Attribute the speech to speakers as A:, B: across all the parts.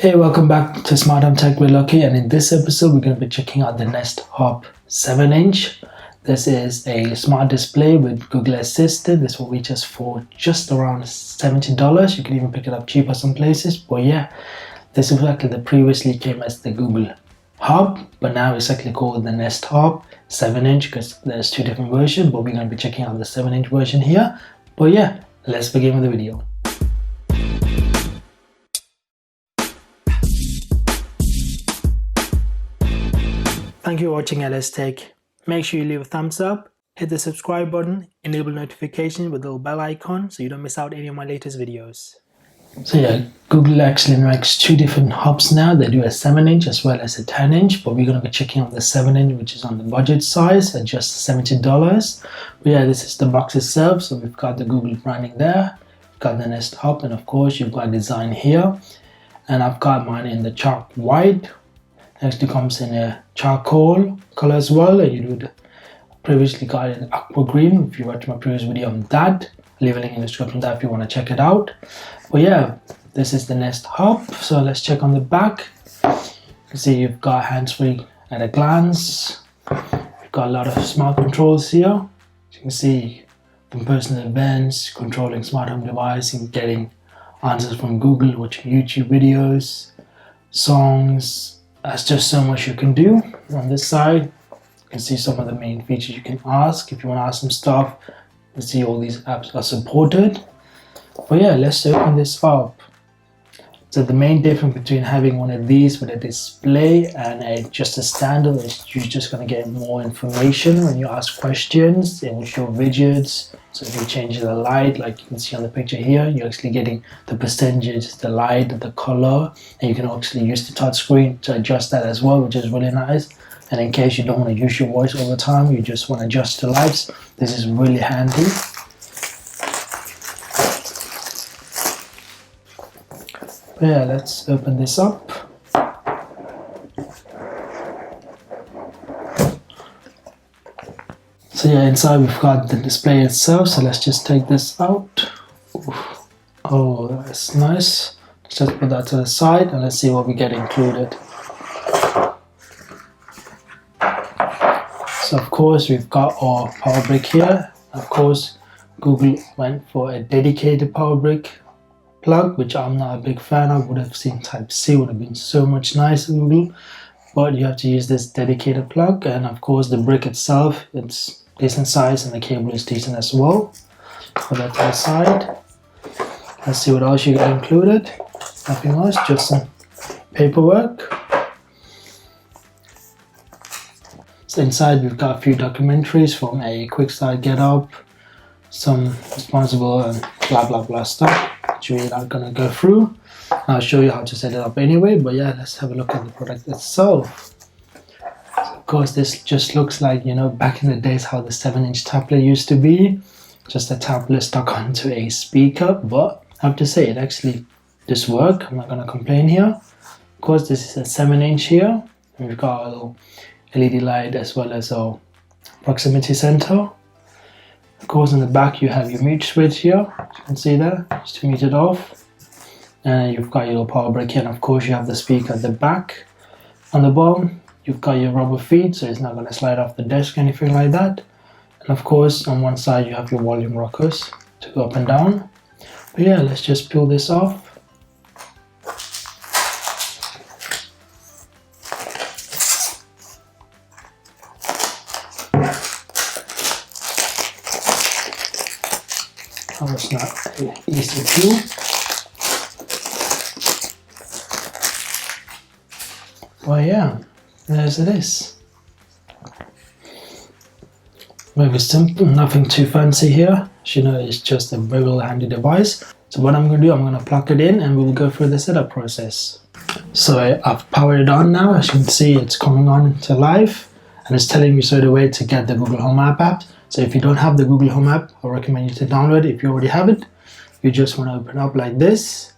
A: Hey, welcome back to Smart Home Tech with Lucky, and in this episode we're going to be checking out the Nest Hub 7-inch. This is a smart display with Google Assistant. This will reach us for just around $70. You can even pick it up cheaper some places, but yeah, this is exactly the previously came as the Google Hub, but now it's actually called the Nest Hub 7-inch because there's two different versions, but we're going to be checking out the 7-inch version here. But yeah, let's begin with the video. Thank you for watching LS Tech. Make sure you leave a thumbs up, hit the subscribe button, enable notifications with the little bell icon so you don't miss out any of my latest videos. So yeah, Google actually makes two different hubs now. They do a 7-inch as well as a 10-inch, but we're going to be checking out the 7-inch, which is on the budget size at just $70. But yeah, this is the box itself. So we've got the Google branding there, we've got the Nest Hub, and of course you've got design here. And I've got mine in the chalk white. Next it comes in a charcoal color as well, and you would previously got an aqua green. If you watched my previous video on that, I'll leave a link in the description there if you want to check it out. But yeah, this is the Nest Hub. So let's check on the back. You can see you've got hands-free at a glance. You've got a lot of smart controls here. As you can see, from personal events, controlling smart home device, and getting answers from Google, watching YouTube videos, songs. That's just so much you can do. On this side, you can see some of the main features you can ask. If you want to ask some stuff, you see all these apps are supported. But yeah, let's open this up. So the main difference between having one of these with a display and just a standard is you're just going to get more information when you ask questions. It will show widgets. So if you change the light, like you can see on the picture here, you're actually getting the percentage, the light, the color, and you can actually use the touch screen to adjust that as well, which is really nice. And in case you don't want to use your voice all the time, you just want to adjust the lights, this is really handy. But yeah, let's open this up. So yeah, inside we've got the display itself, so let's just take this out. Oof. Oh, that's nice. Let's just put that to the side and let's see what we get included. So of course we've got our power brick here. Of course Google went for a dedicated power brick plug, which I'm not a big fan of. Would have seen Type-C, would have been so much nicer, Google. But you have to use this dedicated plug, and of course the brick itself, it's decent size and the cable is decent as well. Put that to the side. Let's see what else you got included. Nothing else, just some paperwork. So inside we've got a few documentaries from a quick start get up, some responsible and blah blah blah stuff, which we're not gonna go through. I'll show you how to set it up anyway, but yeah, let's have a look at the product itself. So of course this just looks like, you know, back in the days how the 7-inch tablet used to be, just a tablet stuck onto a speaker. But I have to say it actually does work. I'm not gonna complain here. Of course this is a 7-inch here, and we've got a little LED light as well as a proximity center. Of course in the back you have your mute switch here, as you can see there, just to mute it off. And you've got your little power brick here, and of course you have the speaker at the back. On the bottom you've got your rubber feet, so it's not going to slide off the desk or anything like that. And of course on one side you have your volume rockers to go up and down. But yeah, let's just peel this off. That was not easy to do. Well, yeah, there's it is. Very simple, nothing too fancy here. As you know, it's just a very handy device. So what I'm going to do, I'm going to plug it in and we will go through the setup process. So I've powered it on now. As you can see, it's coming on to live and it's telling me straight away to get the Google Home app. So if you don't have the Google Home app, I recommend you to download it. If you already have it, you just want to open up like this.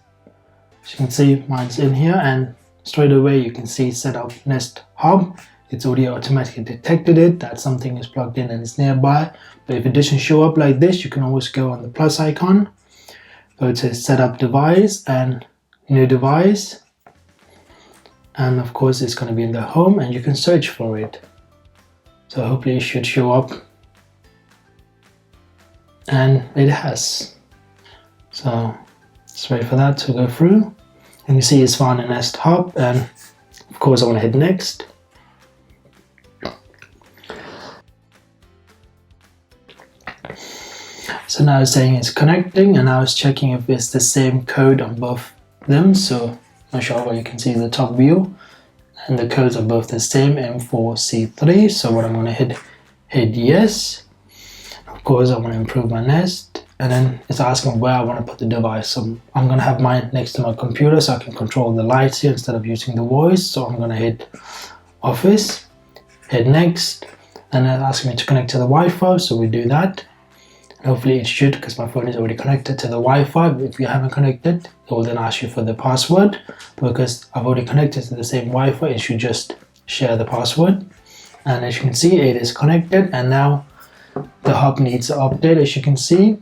A: As you can see, mine's in here, and straight away you can see set up Nest Hub. It's already automatically detected it that something is plugged in and it's nearby. But if it doesn't show up like this, you can always go on the plus icon, go to setup device and new device. and of course it's going to be in the home, and you can search for it. So hopefully it should show up, and it has. So just wait for that to go through, and you see it's found in Nest Hub, and of course I want to hit next. So now it's saying it's connecting, and I was checking if it's the same code on both them. So not sure what you can see in the top view, and the codes are both the same, M4C3. So what I'm going to hit yes. Of course I want to improve my Nest, and then it's asking where I want to put the device. So I'm going to have mine next to my computer so I can control the lights here instead of using the voice. So I'm going to hit Office, hit next, and then it's asking me to connect to the Wi-Fi, so we do that. And hopefully it should, because my phone is already connected to the Wi-Fi. If you haven't connected, it will then ask you for the password. Because I've already connected to the same Wi-Fi, it should just share the password. And as you can see, it is connected, and now the hub needs an update. As you can see,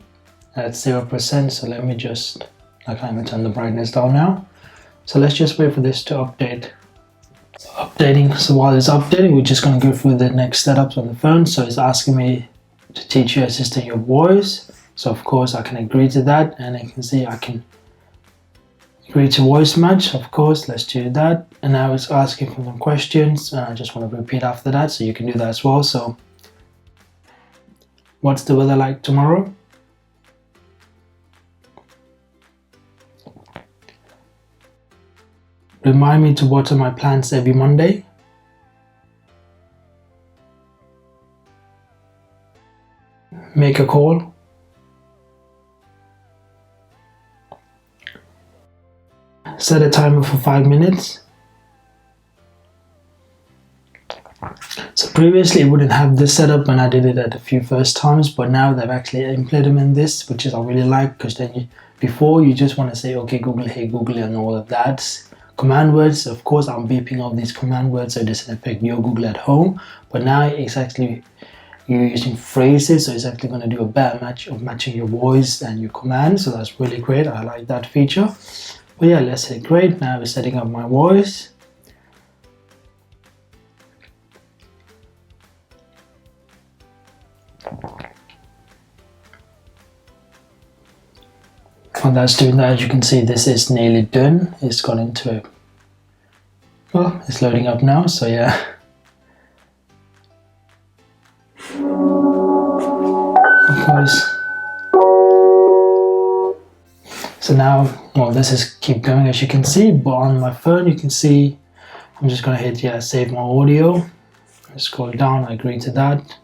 A: at 0%. So let me just, I can't even turn the brightness down now. So let's just wait for this to update. Updating. So while it's updating, we're just going to go through the next setups on the phone. So it's asking me to teach your assistant your voice. So of course I can agree to that, and you can see I can agree to voice match. Of course, let's do that. And now it's asking for some questions, and I just want to repeat after that, so you can do that as well. So what's the weather like tomorrow? Remind me to water my plants every Monday. Make a call. Set a timer for 5 minutes. So previously it wouldn't have this setup when I did it at a few first times, but now they've actually implemented this, which is I really like, because then before you just want to say, okay Google, hey Google, and all of that. Command words, of course I'm beeping off these command words so it doesn't affect your Google at home, but now it's actually you're using phrases, so it's actually going to do a better match of matching your voice and your command. So that's really great. I like that feature. But yeah, let's hit great. Now we're setting up my voice. While that's doing that, as you can see, this is nearly done. It's gone into it. Well, it's loading up now, so yeah. Of course. So now, well, this is keep going as you can see, but on my phone you can see I'm just gonna hit save my audio. Scroll down, I agree to that.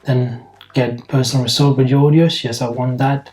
A: Then get personal result with your audios. Yes, I want that.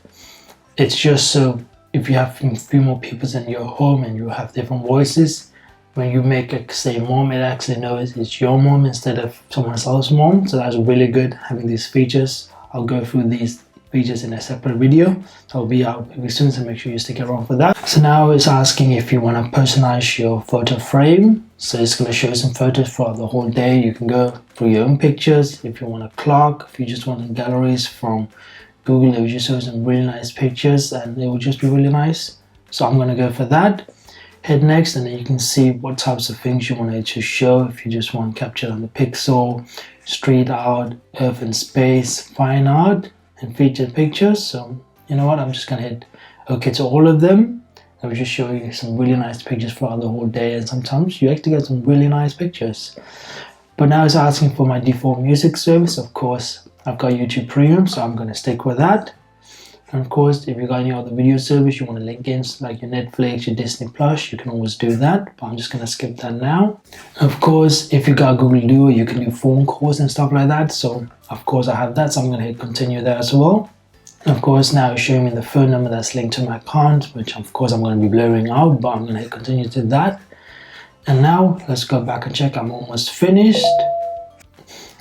A: It's just so if you have a few more people in your home and you have different voices, when you make it say mom, it actually knows it's your mom instead of someone else's mom. So that's really good having these features. I'll go through these features in a separate video. So I'll be out very soon, so make sure you stick around for that. So now it's asking if you want to personalize your photo frame. So it's going to show some photos for the whole day. You can go through your own pictures. If you want a clock, if you just want galleries from Google, it will just show some really nice pictures and it will just be really nice. So I'm going to go for that. Hit next, and then you can see what types of things you want it to show. If you just want capture on the pixel, street art, earth and space, fine art, and featured pictures. So you know what, I'm just gonna hit OK to all of them. I will just show you some really nice pictures throughout the whole day, and sometimes you actually get some really nice pictures. But now it's asking for my default music service. Of course, I've got YouTube Premium, so I'm gonna stick with that. And of course, if you got any other video service you want to link in, like your Netflix, your Disney Plus, you can always do that, but I'm just going to skip that now. Of course, if you got Google Duo, you can do phone calls and stuff like that. So of course I have that, so I'm going to hit continue there as well. And of course, now it's showing me the phone number that's linked to my account, which of course I'm going to be blurring out, but I'm going to hit continue to that. And now let's go back and check. I'm almost finished.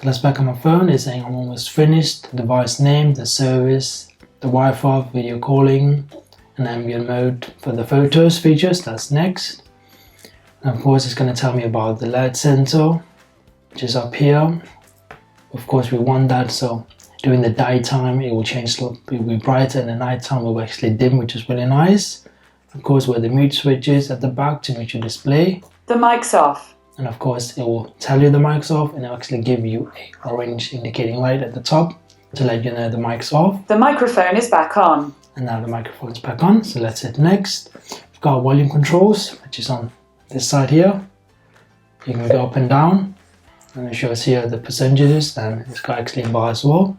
A: Let's back on my phone. It's saying I'm almost finished. The device name, the service, the Wi-Fi, video calling, and ambient mode for the photos features. That's next. And of course, it's going to tell me about the light sensor, which is up here. Of course, we want that, so during the daytime it will change, it will be brighter, and the nighttime will actually dim, which is really nice. Of course, where the mute switch is at the back to mute your display.
B: The mic's off.
A: And of course, it will tell you the mic's off, and it'll actually give you a orange indicating light at the top to let you know the mic's off.
B: The microphone is back on.
A: And now the microphone is back on, so let's hit next. We've got volume controls, which is on this side here. You can go up and down, and it shows here the percentages, and it's got actually a bar as well.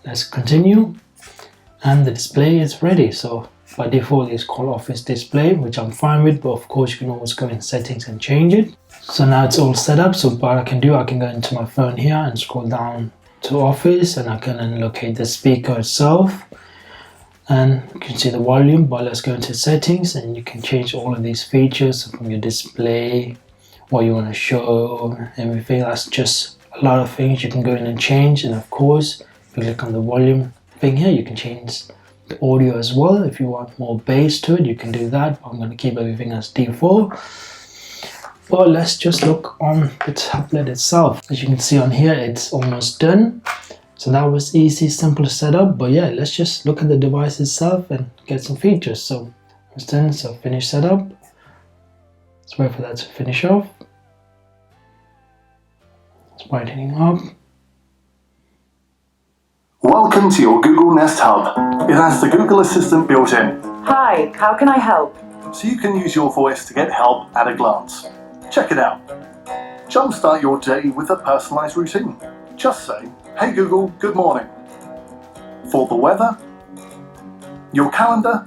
A: Let's continue, and the display is ready. So by default it's called Office Display, which I'm fine with, but of course you can always go in settings and change it. So now it's all set up, so what I can do, I can go into my phone here and scroll down to Office, and I can then locate the speaker itself. And you can see the volume, but let's go into settings, and you can change all of these features from your display, what you want to show, everything. That's just a lot of things you can go in and change. And of course, if you click on the volume thing here, you can change the audio as well. If you want more bass to it, you can do that. I'm going to keep everything as default. But let's just look on the tablet itself. As you can see on here, it's almost done. So that was easy, simple setup. But yeah, let's just look at the device itself and get some features. So it's done, so finish setup. Let's wait for that to finish off. It's brightening up.
C: Welcome to your Google Nest Hub. It has the Google Assistant built in.
B: Hi, how can I help?
C: So you can use your voice to get help at a glance. Check it out. Jumpstart your day with a personalized routine. Just say, "Hey Google, good morning." For the weather, your calendar,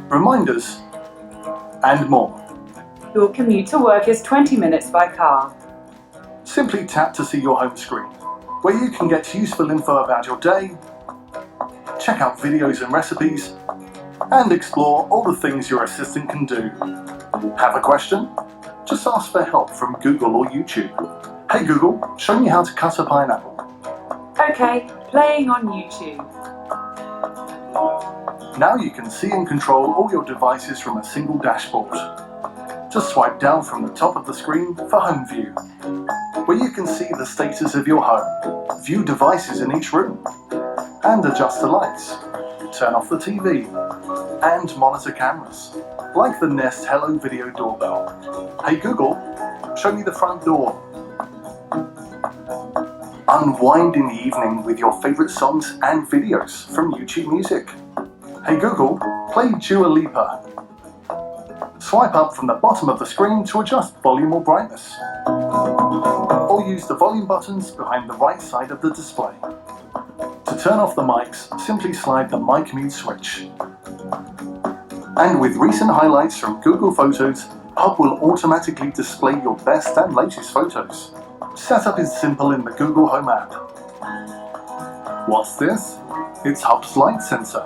C: reminders, and more.
B: Your commute to work is 20 minutes by car.
C: Simply tap to see your home screen, where you can get useful info about your day, check out videos and recipes, and explore all the things your assistant can do. Have a question? Just ask for help from Google or YouTube. "Hey Google, show me how to cut a pineapple."
B: Okay, playing on YouTube.
C: Now you can see and control all your devices from a single dashboard. Just swipe down from the top of the screen for Home View, where you can see the status of your home, view devices in each room, and adjust the lights, turn off the TV, and monitor cameras, like the Nest Hello Video Doorbell. "Hey Google, show me the front door." Unwind in the evening with your favorite songs and videos from YouTube Music. "Hey Google, play Dua Lipa." Swipe up from the bottom of the screen to adjust volume or brightness. Or use the volume buttons behind the right side of the display. To turn off the mics, simply slide the mic mute switch. And with recent highlights from Google Photos, Hub will automatically display your best and latest photos. Setup is simple in the Google Home app. What's this? It's Hub's light sensor.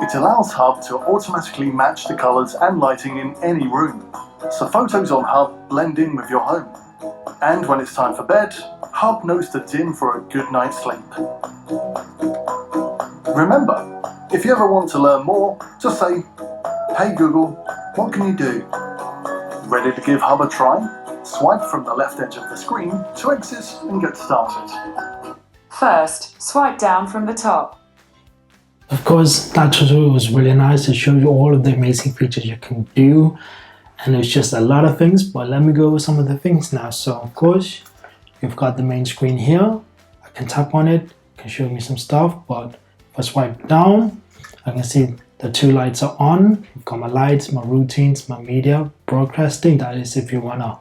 C: It allows Hub to automatically match the colors and lighting in any room, so photos on Hub blend in with your home. And when it's time for bed, Hub knows to dim for a good night's sleep. Remember, if you ever want to learn more, just say, "Hey Google, what can you do?" Ready to give Hub a try? Swipe from the left edge of the screen to exit and get started.
B: First, swipe down from the top.
A: Of course, that tutorial was really nice to show you all of the amazing features you can do, and it's just a lot of things, but let me go over some of the things now. So of course, you've got the main screen here. I can tap on it, it can show me some stuff, but if I swipe down, I can see the two lights are on. I've got my lights, my routines, my media, broadcasting. That is if you want to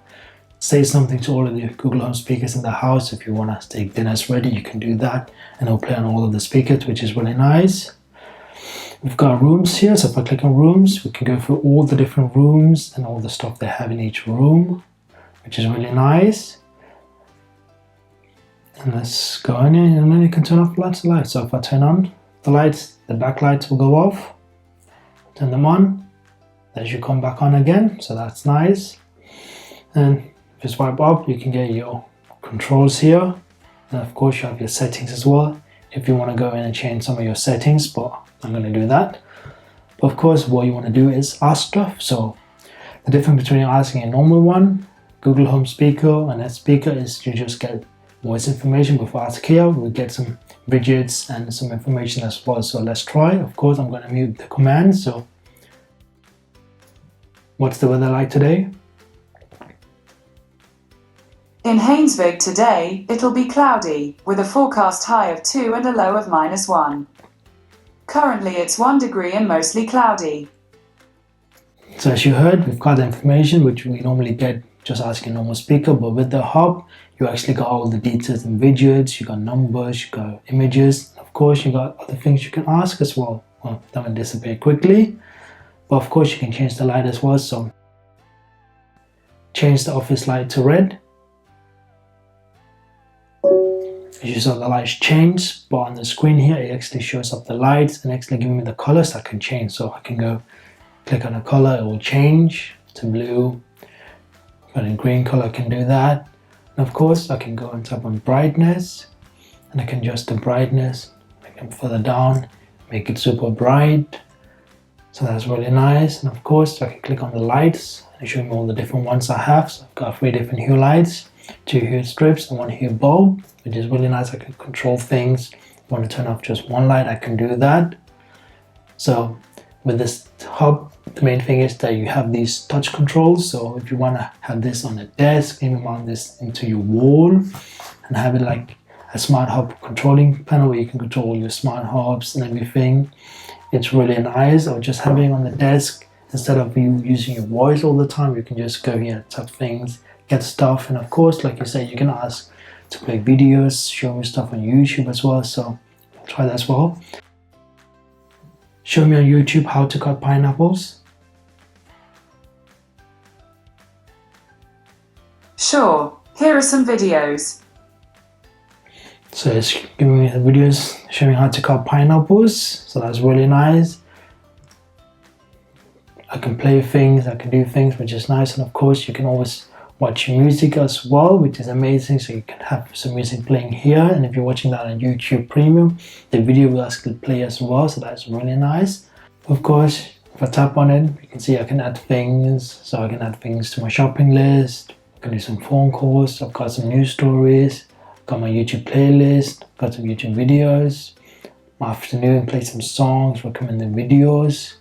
A: say something to all of the Google Home speakers in the house. If you want to take dinners ready, you can do that, and it'll play on all of the speakers, which is really nice. We've got rooms here, so if I click on rooms, we can go through all the different rooms and all the stuff they have in each room, which is really nice. And let's go in here, and then you can turn off lots of lights. So if I turn on the lights, the back lights will go off. Turn them on, they should come back on again, so that's nice. And if you swipe up, you can get your controls here, and of course you have your settings as well if you want to go in and change some of your settings, but I'm going to do that. But of course, what you want to do is ask stuff. So the difference between asking a normal one, Google Home speaker, and that speaker is you just get voice information. With Ask Here, we get some widgets and some information as well. So let's try. Of course, I'm going to mute the command. So What's the weather like today?
B: In Hainesville today, it'll be cloudy, with a forecast high of 2 and a low of -1. Currently it's 1 degree and mostly cloudy.
A: So as you heard, we've got the information which we normally get just asking a normal speaker, but with the hub, you actually got all the details and widgets, you got numbers, you got images, and of course you got other things you can ask as well. Well, that will disappear quickly, but of course you can change the light as well. So change the office light to red. As you saw, the lights change, but on the screen here it actually shows up the lights and actually giving me the colors I can change. So I can go click on a color, it will change to blue. Got a green color, I can do that. And of course I can go and tap on brightness and I can adjust the brightness, make it further down, make it super bright. So that's really nice. And of course I can click on the lights and show me all the different ones I have. So I've got 3 different hue lights, 2 hue strips and 1 hue bulb, which is really nice. I can control things. If I want to turn off just one light, I can do that. So with this hub, the main thing is that you have these touch controls. So if you want to have this on a desk, even mount this into your wall and have it like a smart hub controlling panel where you can control all your smart hubs and everything. It's really nice. Or just having it on the desk, instead of you using your voice all the time, you can just go here, tap things, get stuff. And of course, like you said, you can ask to play videos, show me stuff on YouTube as well. So try that as well. Show me on YouTube how to cut pineapples.
B: Sure, here are some videos.
A: So it's giving me the videos showing how to cut pineapples. So that's really nice. I can play things, I can do things, which is nice. And of course you can always watch music as well, which is amazing. So you can have some music playing here, and if you're watching that on YouTube Premium, the video will actually play as well. So that's really nice. Of course, if I tap on it, you can see I can add things. So I can add things to my shopping list. I can do some phone calls. I've got some news stories. I've got my YouTube playlist. I've got some YouTube videos. My afternoon, play some songs, recommended videos.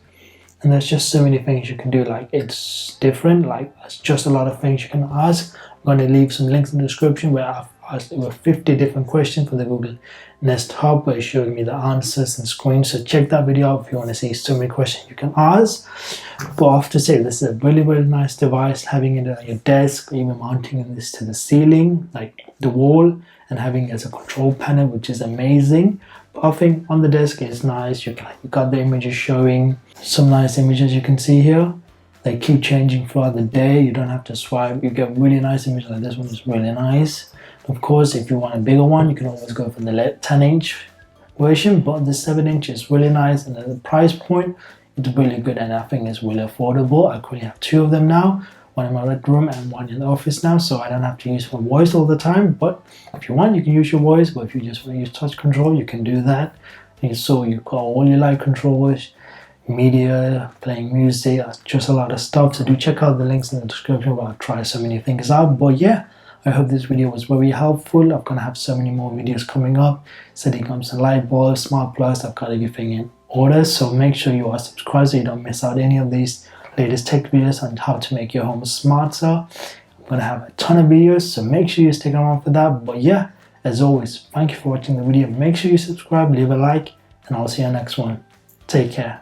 A: And there's just so many things you can do. Like, it's different. Like, there's just a lot of things you can ask. I'm going to leave some links in the description where I've asked over 50 different questions for the Google Nest Hub, where it's showing me the answers and screens. So check that video out if you want to see so many questions you can ask. But I have to say, this is a really, really nice device. Having it on your desk, or even mounting this to the ceiling, like the wall, and having it as a control panel, which is amazing. But I think on the desk is nice. You got the images showing, some nice images you can see here. They keep changing throughout the day. You don't have to swipe. You get really nice images. Like this one is really nice. Of course, if you want a bigger one, you can always go for the 10-inch version, but the 7-inch is really nice, and at the price point, it's really good, and I think it's really affordable. I currently have 2 of them now, one in my bedroom and one in the office now, so I don't have to use my voice all the time. But if you want, you can use your voice, but if you just want to use touch control, you can do that. And so you got all your light controls, media, playing music, just a lot of stuff. So do check out the links in the description where I'll try so many things out. But yeah, I hope this video was very helpful. I'm gonna have so many more videos coming up, setting up some light bulbs, smart plugs. I've got everything in order, so make sure you are subscribed so you don't miss out any of these latest tech videos on how to make your home smarter. I'm gonna have a ton of videos, so make sure you stick around for that. But yeah, as always, thank you for watching the video. Make sure you subscribe, leave a like, and I'll see you next one. Take care.